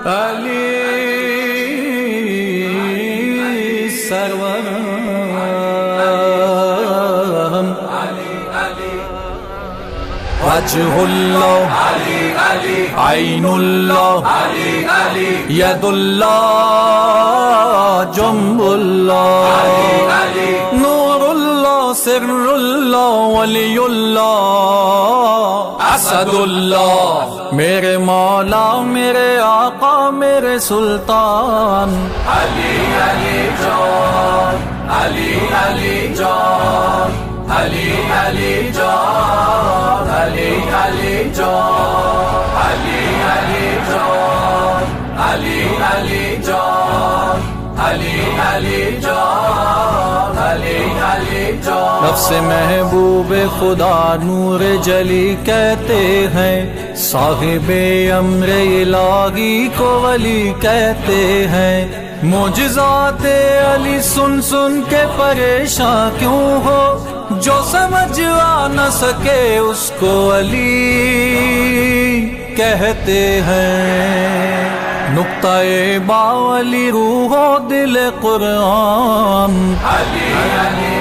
अली सर्वम वजहुल्लाह ऐनुल्लाह यदुल्लाह जंबुल्लाह नूरुल्लाह सिर्रुल्लाह वलियुल्लाह असदुल्लाह। मेरे मौला मेरे आका मेरे सुल्तान अली अली जान अली अली जान अली अली जान अली अली जान अली अली जान अली अली जान अली अली जान अली अली जान। नफ्से महबूब खुदा नूर जली कहते हैं, साहिबे अम्रे इलाही को वली कहते हैं। मोजज़ाते अली सुन सुन के परेशान क्यों हो, जो समझ आ न सके उसको अली कहते हैं। नुक्ता-ए बावली रूहो दिल कुरान अली अली